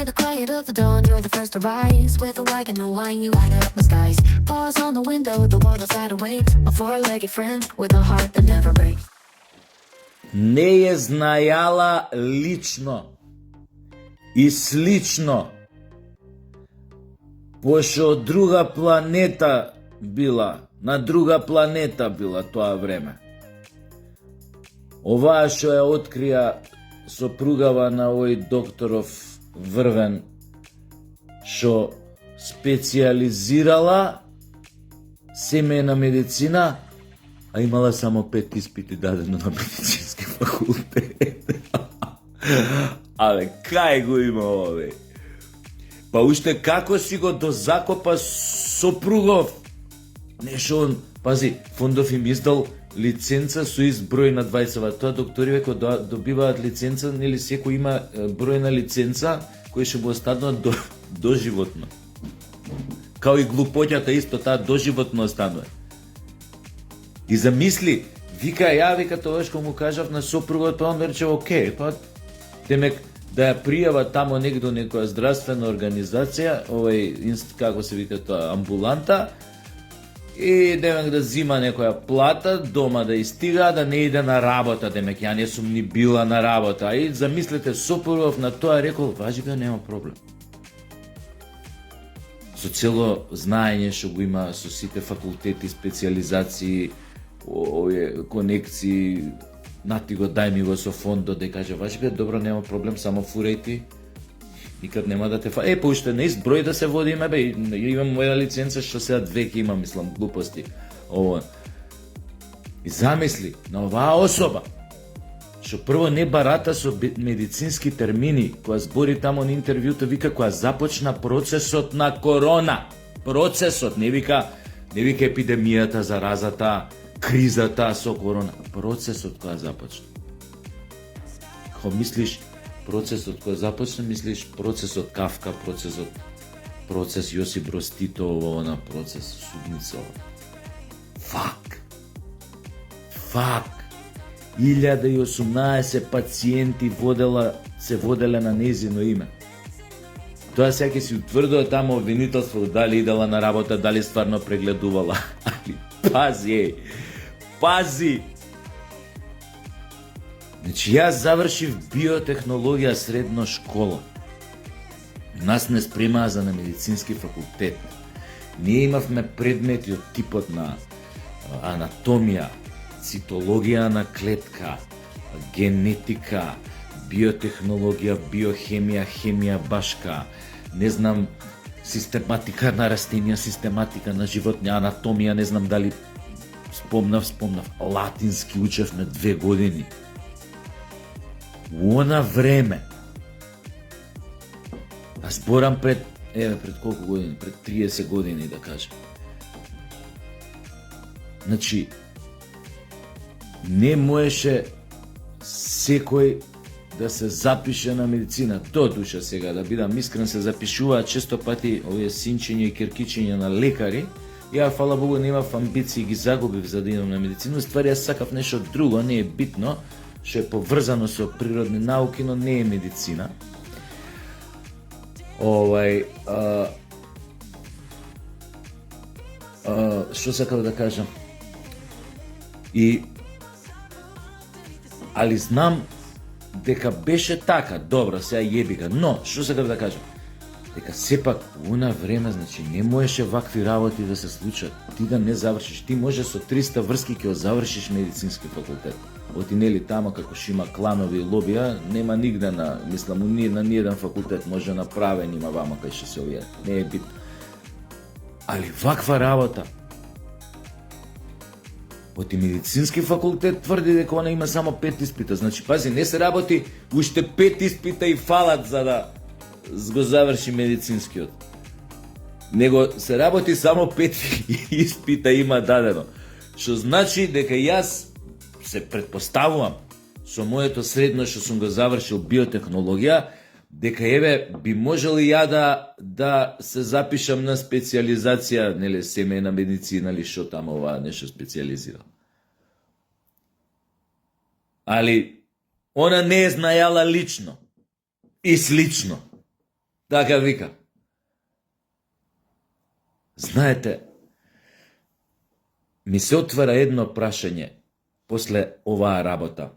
In the quiet of the dawn, you're the first to rise. With a wagon and a wine, you light up my skies. Pause on the window, the world outside awaits. A four-legged friend with a heart that never breaks. Не ја знајала лично и слично, пошто од друга планета била, на друга планета била тоа време. Оваа што ја открија сопругава на овој докторов Врвен, што специјализирала семејна медицина, а имала само 5 испити дадено на медицински факултет. Але кај го има овој? Па уште како си го дозакопа сопругов? Нешто он, пази, Фондов им издал лиценца со ист број на двајцава. Тоа доктори веќе добиваат лиценца, нели секој има број на лиценца кој ќе го останува доживотно. Као и глупоќата исто, таа доживотно останува. И замисли, вика тоа што му кажав на сопругот, па он рече, окей, па демек да ја пријава тамо негде некоја здравствена организација, како се вика тоа, амбуланта, и демек да зима некоја плата, дома да истига, да не иде на работа, демек ја не сум ни била на работа. И замислете, сопругов на тоа рекол, важи бе, нема проблем. Со цело знаење што го има со сите факултети, специјализации, овие конекции, нати го дај ми го со фондот, да каже, важи бе, добро, нема проблем, само фурај ти, никад нема да те па уште на ист број да се водиме, бе, имам моја лиценца што сега веќе имам, мислам, глупости. Ово. И замисли, на оваа особа, што прво не барата со медицински термини, која збори тамо на интервјуто, вика која започна процесот на корона. Процесот, не вика епидемијата, заразата, кризата со корона. Процесот која започна. Кога мислиш процесот која започна, мислиш процесот Кафка, процес Јосип Броз Тито, на процес Судницова. Фак. 1018 пациенти се воделе на незино име. Тоа сега ќе си утврдува тамо обвинителство, дали идела на работа, дали стварно прегледувала. Али пази! Значи, јас завршив биотехнологија средно школа. Нас не спремаа за на медицински факултет. Ние имавме предмети од типот на анатомија, цитологија на клетка, генетика, биотехнологија, биохемија, хемија башка, не знам, систематика на растенија, систематика на животни, анатомија, не знам дали спомнав, латински учевме 2 години. У она време, а зборам пред колку години, пред 30 години да кажем. Значи, не можеше секој да се запише на медицина. До душа сега, да бидам искрен, се запишуваат често пати овие синчиња и киркичиња на лекари. Ја, фала Богу, немав амбиции, ги загубив за да идам на медицина. Ствари, јас сакав нешто друго, не е битно, што е поврзано со природни науки, но не е медицина. Што сакав да кажам? Али знам дека беше така, добро, сега јебига, но, што сакав да кажам? Дека сепак, во она време, значи, не можеше вакви работи да се случат. Ти да не завршиш, ти може со 300 врски ќе завршиш медицински факултет. Отинели тамо како што има кланови и лобија, нема нигде мислам, на ниеден факултет може направен има вама кај што се овие. Не е битно. Али ваква работа, оти медицински факултет тврди дека она има само 5 испита. Значи, пази, не се работи уште 5 испита и фалат за да го заврши медицинскиот. Него се работи само 5 испита има дадено. Што значи дека јас се претпоставувам со моето средно што сум го завршил биотехнологија, дека би можел и ја да се запишам на специјализација, нели, семејна медицина или што тамо оваа нешто специјализирал. Али она не е знајала лично и слично. Така вика. Знаете, ми се отвара едно прашање после оваа работа,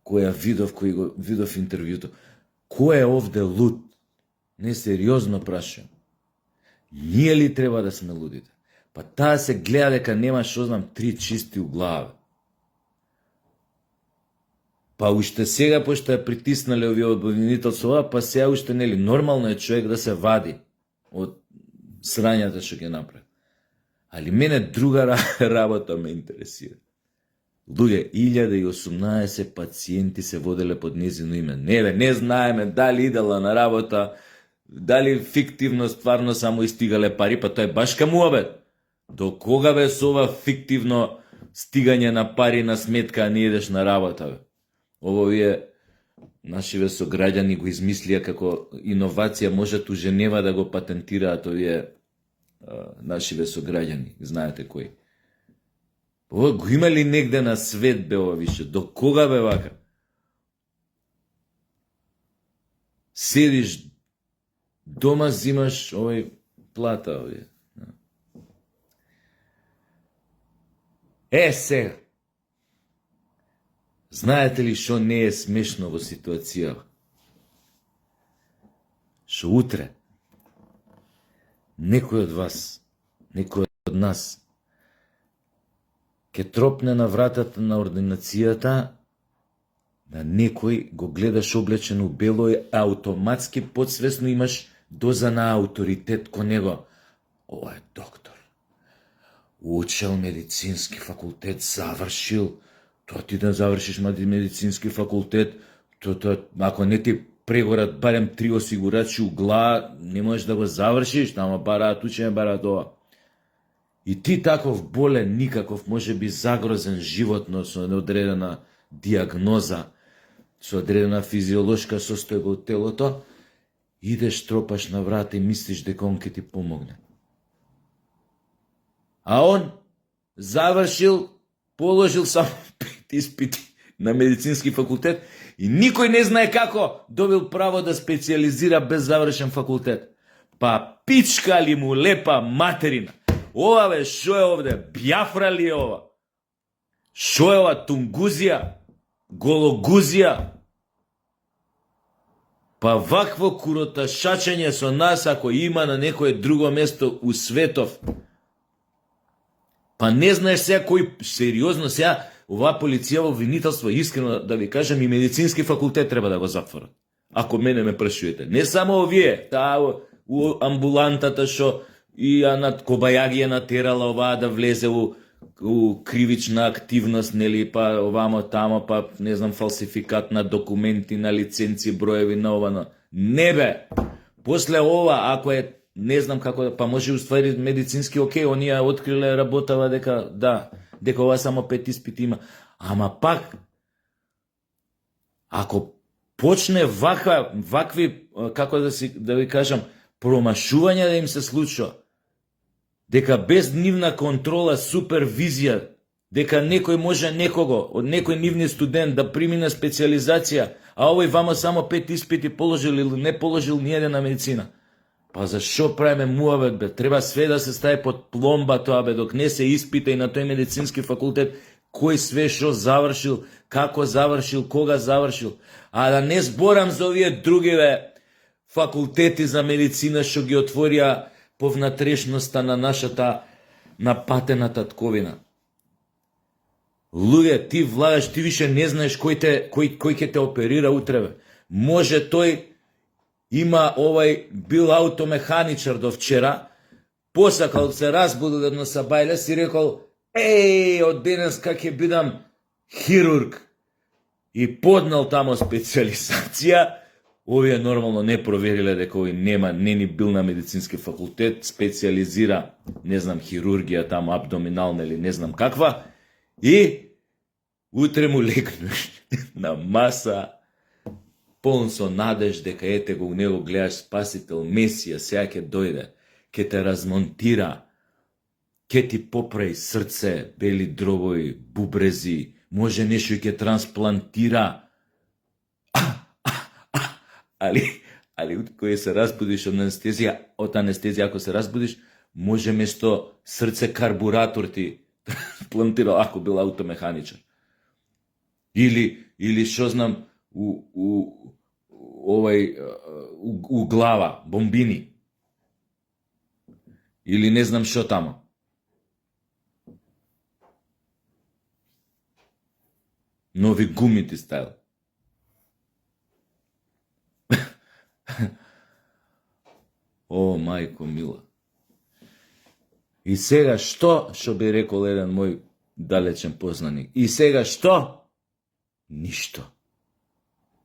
која видов интервјуто. Кој е овде луд? Несериозно прашам. Ние ли треба да сме лудите? Па таа се гледа дека нема, шо знам, 3 чисти у глава. Па уште сега, пошто ја притиснале овие обвинителства, па сега уште нели нормално е човек да се вади од срањата што ќе направи. Али мене друга работа ме интересира. Луѓе, 1018 пациенти се воделе под незино име. Не знаеме дали идела на работа, дали фиктивно стварно само истигале пари, па тој баш ка муабет. До кога бе со ова фиктивно стигање на пари на сметка, а не идеш на работа, бе? Ово вие нашиве сограѓани го измислија како иновација, можат у Женева да го патентираат овие нашиве сограѓани, знаете кои. Ова го има ли негде на свет, бе, ова више? До кога, бе, вака? Седиш дома, зимаш овој плата, овие. Сега. Знаете ли што не е смешно во ситуација? Што утре некој од вас, некој од нас ќе тропне на вратата на ординацијата, на некој го гледаш облечен у бело и автоматски подсвесно имаш доза на авторитет кон него. Ова е доктор. Учел медицински факултет, завршил. Тоа ти да завршиш медицински факултет, ако не ти прегорат барем 3 осигурачи у глава, не можеш да го завршиш, ама бараат учење, бараат ова. И ти таков болен, никаков, може би загрозен животно, со неодредена диагноза, со одредена физиолошка состојба од телото, идеш, тропаш на врата и мислиш дека он ќе ти помогне. А он завршил, положил само 5 испити на медицински факултет и никој не знае како добил право да специализира без завршен факултет. Па пичка ли му лепа материна? Ова бе, шо е овде? Бјафра ли е ова? Шо е ова? Тунгузија? Гологузија? Па вакво куроташачење со нас ако има на некое друго место у светов. Па не знаеш сега кој, сериозно сега, оваа полицијаво обвинителство, искрено да ви кажам, и медицински факултет треба да го затворат. Ако мене ме прашувате. Не само овие, таа у амбулантата што и над Кобајаги е натерала оваа да влезе у кривична активност, нели, па овамо тамо, па не знам, фалсификат на документи, на лиценци, броеви на ова. Не бе! После ова, ако е, не знам како, па може уствари медицински, окей, оние откриле, работава дека, да, дека ова само 5 испити има. Ама пак, ако почне вакви, како да ви кажам, промашувања да им се случува, дека без нивна контрола, супервизија, дека некој може некого, од некој нивни студент да примине специализација, а овој вама само 5 испити положил или не положил ниеден на медицина. Па зашо правиме муавет, бе? Треба све да се стави под пломба тоа, бе, док не се испита и на тој медицински факултет кој све шо завршил, како завршил, кога завршил. А да не зборам за овие други, бе, факултети за медицина што ги отворија по внатрешноста на нашата напатена татковина. Луѓе, ти влагаш, ти више не знаеш кој ќе те оперира утре, бе. Може тој има овај бил аутомеханичар до вчера, посакал се разбудил на сабајле, си рекол, од денеска ќе бидам хирург. И поднал тамо специализација. Овие нормално не провериле дека овој не ни бил на медицински факултет, специализира, не знам, хирургија, тамо абдоминална или не знам каква, и утре му легнуш на маса, полн со надеж дека ете го у него гледаш спасител, Месија, сега ќе дојде, ќе те размонтира, ќе ти поправи срце, бели дробови, бубрези, може нешто ќе трансплантира. али кој се разбудиш од анестезија, ако се разбудиш, може место срце карбуратор ти плантира, ако бил аутомеханичар. Или што знам, у глава, бомбини. Или не знам што тамо. Нови гуми ти ставил. О, мајко мила. И сега што би рекол еден мој далечен познаник? И сега што? Ништо.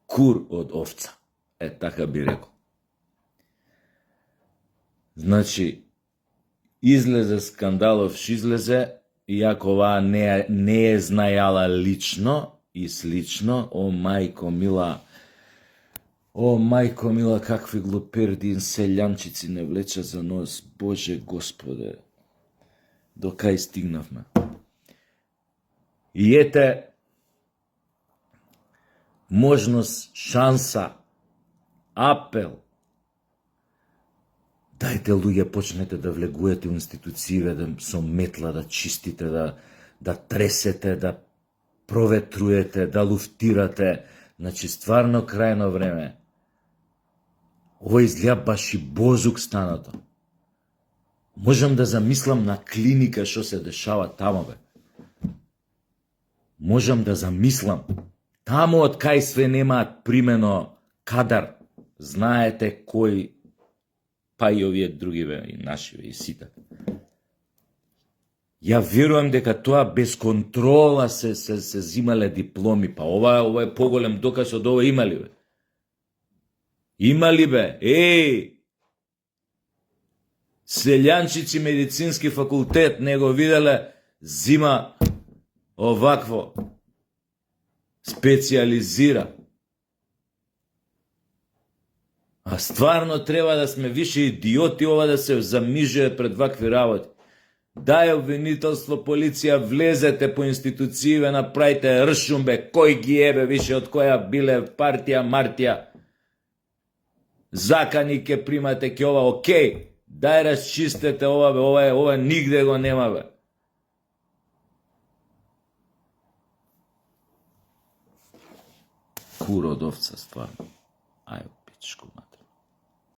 Кур од овца. Така би рекол. Значи, излезе скандалов, излезе, иако оваа не е знајала лично и слично. О, мајко мила, какви глуперди селјанчици не влечат за нос. Боже Господе, до кај стигнавме. И ете, можност, шанса, апел. Дајте, луѓе, почнете да влегувате у институциите, да со метла да чистите, да тресете, да проветруете, да луфтирате. Значи, стварно крајно време. Ова изгледа баш и бозук станато. Можам да замислам на клиника што се дешава тамо, бе. Можам да замислам. Тамо од кај све немаат примено кадар. Знаете кој, па и овие други, бе, и наши, бе, и сите. Ја верувам дека тоа без контрола се зимале дипломи, па ова е поголем доказ од ова имали, бе. Имали, бе, селјанчици медицински факултет не го виделе, зима овакво, специализира. А стварно треба да сме више идиоти ова да се замижуе пред вакви работи. Дај обвинителство, полиција, влезете по институциите, направите ршум, бе, кој ги ебе више, од која биле партија, мартија. Закани ке примате, ке ова, окей, дај расчистете ова, бе, ова нигде го нема, бе. Кур од овца, стварно. Ајо, пичку, ма.